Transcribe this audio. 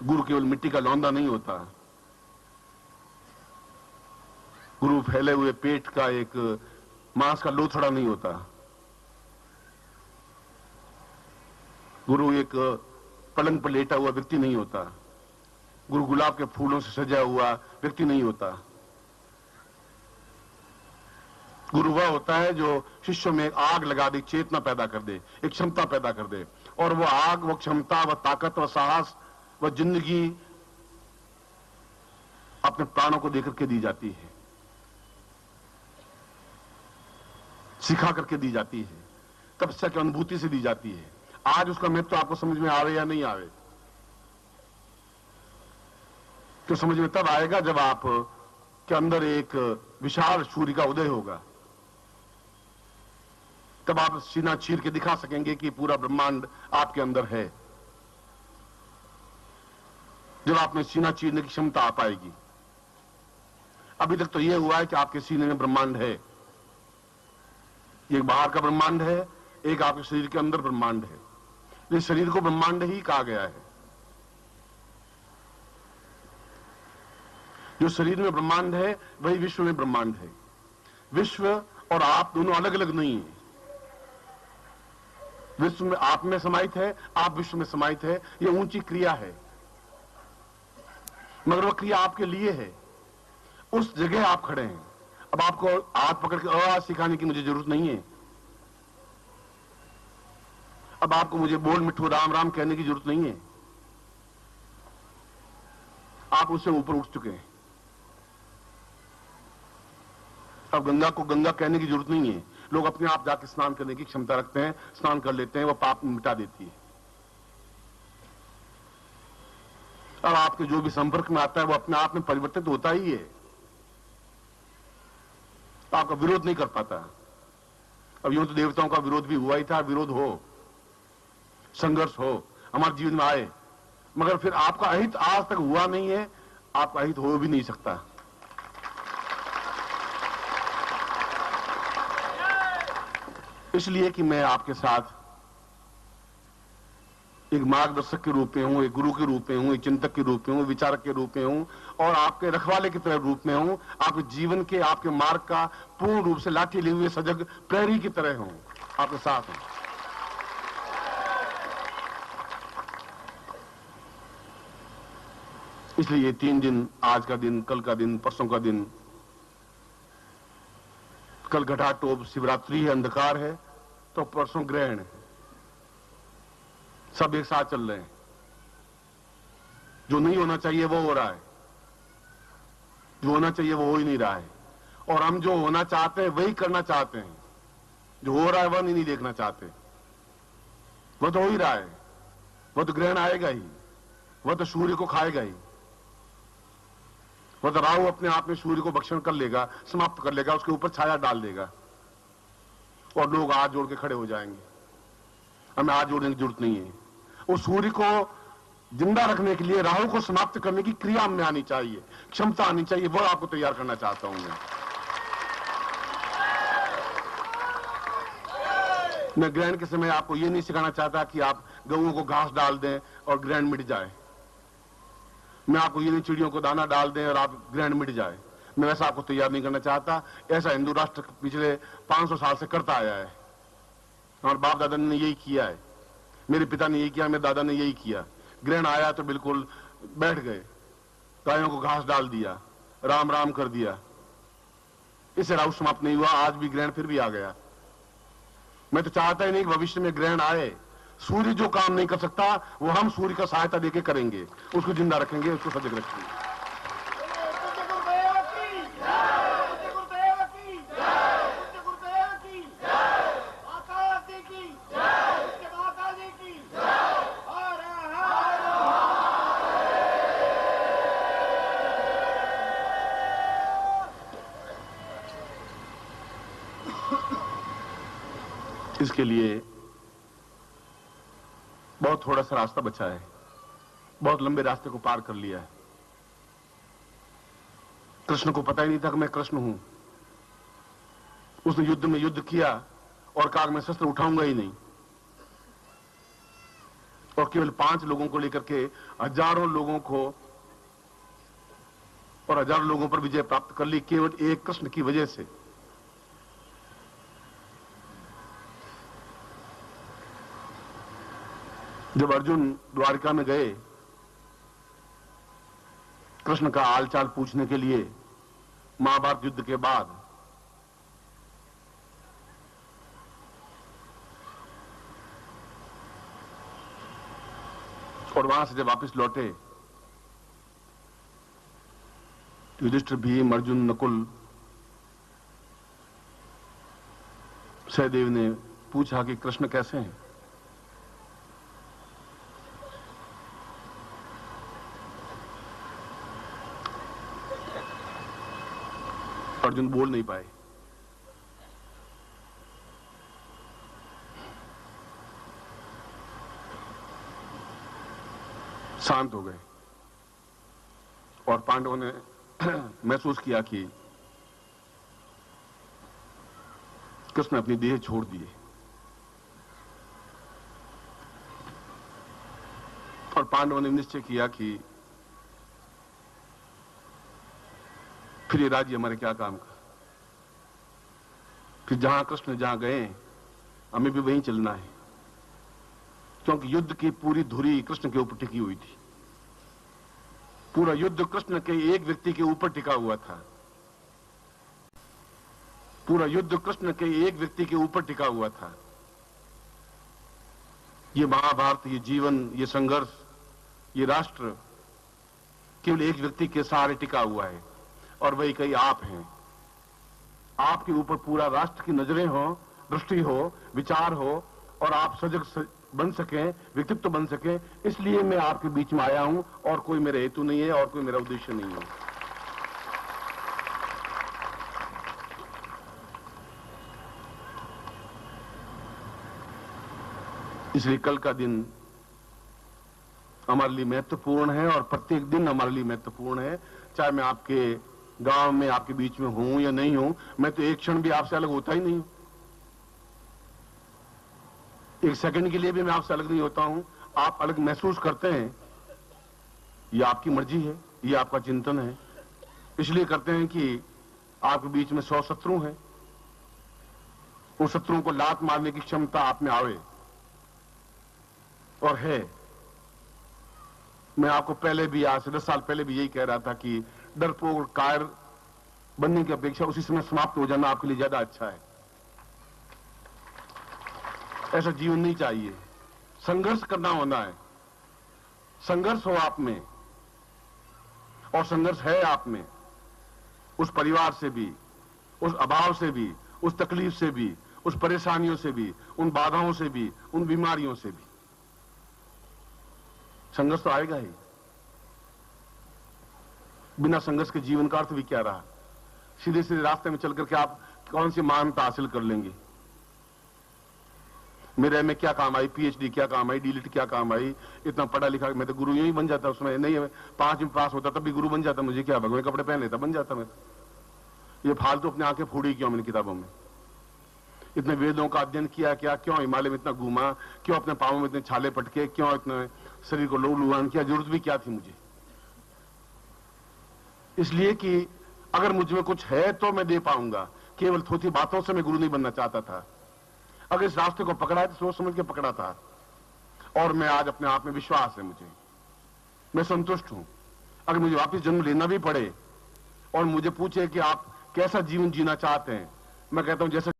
गुरु केवल मिट्टी का लौंदा नहीं होता। गुरु फैले हुए पेट का एक मांस का लोथड़ा नहीं होता। गुरु एक पलंग पर लेटा हुआ व्यक्ति नहीं होता। गुरु गुलाब के फूलों से सजा हुआ व्यक्ति नहीं होता। गुरु वह होता है जो शिष्यों में एक आग लगा दे, चेतना पैदा कर दे, एक क्षमता पैदा कर दे, और वो आग, वो क्षमता, वह ताकत, वह साहस, वह जिंदगी अपने प्राणों को देकर के दी जाती है, सिखा करके दी जाती है, तपस्या की अनुभूति से दी जाती है। आज उसका महत्व तो आपको समझ में आवे या नहीं आवे, तो समझ में तब आएगा जब आप के अंदर एक विशाल सूर्य का उदय होगा। तब आप सीना चीर के दिखा सकेंगे कि पूरा ब्रह्मांड आपके अंदर है। जब आप में सीना चीरने की क्षमता आ पाएगी। अभी तक तो यह हुआ है कि आपके सीने में ब्रह्मांड है, एक बाहर का ब्रह्मांड है, एक आपके शरीर के अंदर ब्रह्मांड है। इस शरीर को ब्रह्मांड ही कहा गया है। जो शरीर में ब्रह्मांड है वही विश्व में ब्रह्मांड है। विश्व और आप दोनों अलग अलग नहीं है। विश्व में आप में समाहित है, आप विश्व में समाहित है। यह ऊंची क्रिया है, मगर वह क्रिया आपके लिए है। उस जगह आप खड़े हैं। अब आपको हाथ पकड़ के अ सिखाने की मुझे जरूरत नहीं है। अब आपको मुझे बोल मिठू राम राम कहने की जरूरत नहीं है। आप उससे ऊपर उठ चुके हैं। अब गंगा को गंगा कहने की जरूरत नहीं है। लोग अपने आप जाके स्नान करने की क्षमता रखते हैं, स्नान कर लेते हैं, वह पाप मिटा देती है। अब आपके जो भी संपर्क में आता है वो अपने आप में परिवर्तित होता ही है, तो आपका विरोध नहीं कर पाता। अब यूं तो देवताओं का विरोध भी हुआ ही था। विरोध हो, संघर्ष हो, हमारे जीवन में आए, मगर फिर आपका अहित आज तक हुआ नहीं है, आपका अहित हो भी नहीं सकता। इसलिए कि मैं आपके साथ एक मार्गदर्शक के रूप में हूं, एक गुरु के रूप में हूं, एक चिंतक के रूप में हूं, विचारक के रूप में हूं, और आपके रखवाले की तरह रूप में हूं। आपके जीवन के, आपके मार्ग का पूर्ण रूप से लाठी लिए हुए सजग प्रहरी की तरह हूं, आपके साथ हूं। इसलिए ये 3 दिन, आज का दिन, कल का दिन, परसों का दिन, कल घटाटोप शिवरात्रि है, अंधकार है, तो परसों ग्रहण है। सब एक साथ चल रहे हैं। जो नहीं होना चाहिए वो हो रहा है, जो होना चाहिए वो हो ही नहीं रहा है, और हम जो होना चाहते हैं वही करना चाहते हैं। जो हो रहा है वह नहीं देखना चाहते। वह तो हो ही रहा है, वह तो ग्रहण आएगा ही, वह तो सूर्य को खाएगा ही, वह तो राहु अपने आप में सूर्य को भक्षण कर लेगा, समाप्त कर लेगा, उसके ऊपर छाया डाल देगा, और लोग हाथ जोड़ के खड़े हो जाएंगे। हमें हाथ जोड़ने की जरूरत नहीं है। उस सूर्य को जिंदा रखने के लिए राहु को समाप्त करने की क्रिया में आनी चाहिए, क्षमता आनी चाहिए। वो आपको तैयार करना चाहता हूं मैं ग्रहण के समय आपको यह नहीं सिखाना चाहता कि आप गऊओं को घास डाल दें और ग्रहण मिट जाए। मैं आपको ये नहीं चिड़ियों को दाना डाल दें और आप ग्रहण मिट जाए। मैं वैसा आपको तैयार नहीं करना चाहता। ऐसा हिंदू राष्ट्र पिछले 500 साल से करता आया है। हमारे बाप दादा ने यही किया है, मेरे पिता ने यही किया, मेरे दादा ने यही किया। ग्रहण आया तो बिल्कुल बैठ गए, गायों को घास डाल दिया, राम राम कर दिया। इससे राहु समाप्त नहीं हुआ। आज भी ग्रहण फिर भी आ गया। मैं तो चाहता ही नहीं कि भविष्य में ग्रहण आए। सूर्य जो काम नहीं कर सकता वो हम सूर्य का सहायता देके करेंगे, उसको जिंदा रखेंगे, उसको सजग रखेंगे। इसके लिए बहुत थोड़ा सा रास्ता बचा है। बहुत लंबे रास्ते को पार कर लिया है। कृष्ण को पता ही नहीं था कि मैं कृष्ण हूं। उसने युद्ध में युद्ध किया और कहा मैं शस्त्र उठाऊंगा ही नहीं। और केवल 5 लोगों को लेकर के हजारों लोगों को और हजारों लोगों पर विजय प्राप्त कर ली, केवल एक कृष्ण की वजह से। जब अर्जुन द्वारिका में गए कृष्ण का हालचाल पूछने के लिए महाभारत युद्ध के बाद, और वहां से जब वापस लौटे, युधिष्ठिर, भीम, अर्जुन, नकुल, सहदेव ने पूछा कि कृष्ण कैसे हैं। अर्जुन बोल नहीं पाए। शांत हो गए और पांडवों ने महसूस किया कि कृष्ण अपनी देह छोड़ दिए और पांडवों ने निश्चय किया कि फिर ये राज्य हमारे क्या काम का। फिर जहां कृष्ण जहां गए हमें भी वहीं चलना है, क्योंकि युद्ध की पूरी धुरी कृष्ण के ऊपर टिकी हुई थी। पूरा युद्ध कृष्ण के एक व्यक्ति के ऊपर टिका हुआ था। पूरा युद्ध कृष्ण के एक व्यक्ति के ऊपर टिका हुआ था। ये महाभारत, ये जीवन, ये संघर्ष, ये राष्ट्र केवल एक व्यक्ति के सहारे टिका हुआ है और वही कई आप हैं। आपके ऊपर पूरा राष्ट्र की नजरें हो, दृष्टि हो, विचार हो और आप सजग बन सके, व्यक्तित्व बन सके, इसलिए मैं आपके बीच में आया हूं और कोई मेरा हेतु नहीं है और कोई मेरा उद्देश्य नहीं है। इसलिए कल का दिन हमारे लिए महत्वपूर्ण है और प्रत्येक दिन हमारे लिए महत्वपूर्ण है। चाहे मैं आपके गांव में, आपके बीच में हूं या नहीं हूं, मैं तो एक क्षण भी आपसे अलग होता ही नहीं हूं। एक सेकंड के लिए भी मैं आपसे अलग नहीं होता हूं। आप अलग महसूस करते हैं, ये आपकी मर्जी है, ये आपका चिंतन है। इसलिए करते हैं कि आपके बीच में 100 शत्रु हैं, उन शत्रुओं को लात मारने की क्षमता आप में आवे और है। मैं आपको पहले भी, आज से 10 साल पहले भी यही कह रहा था कि डरपोक और कायर बनने की अपेक्षा उसी समय समाप्त हो जाना आपके लिए ज्यादा अच्छा है। ऐसा जीवन नहीं चाहिए। संघर्ष करना होना है। संघर्ष हो आप में और संघर्ष है आप में, उस परिवार से भी, उस अभाव से भी, उस तकलीफ से भी, उस परेशानियों से भी, उन बाधाओं से भी, उन बीमारियों से भी संघर्ष तो आएगा ही। बिना संघर्ष के जीवन का अर्थ भी क्या रहा। सीधे सीधे रास्ते में चल करके आप कौन सी महानता हासिल कर लेंगे। मेरे में क्या काम आई, पीएचडी क्या काम आई, डीलिट क्या काम आई, इतना पढ़ा लिखा, मैं तो गुरु यही बन जाता। उसमें नहीं, 5 में पास होता तब भी गुरु बन जाता। मुझे क्या, भगवे कपड़े पहन लेता, बन जाता मैं। ये फालतू अपने आंखें फोड़ी क्यों मैंने किताबों में। इतने वेदों का अध्ययन किया क्या, क्यों हिमालय में इतना घूमा, क्यों अपने पांवों में इतने छाले पटके, क्यों इतने शरीर को लहूलुहान किया, जरूरत भी क्या थी मुझे। इसलिए कि अगर मुझ में कुछ है तो मैं दे पाऊंगा। केवल थोथी बातों से मैं गुरु नहीं बनना चाहता था। अगर इस रास्ते को पकड़ा है तो सोच समझ के पकड़ा था और मैं आज अपने आप में विश्वास है मुझे, मैं संतुष्ट हूं। अगर मुझे वापस जन्म लेना भी पड़े और मुझे पूछे कि आप कैसा जीवन जीना चाहते हैं, मैं कहता हूं जैसा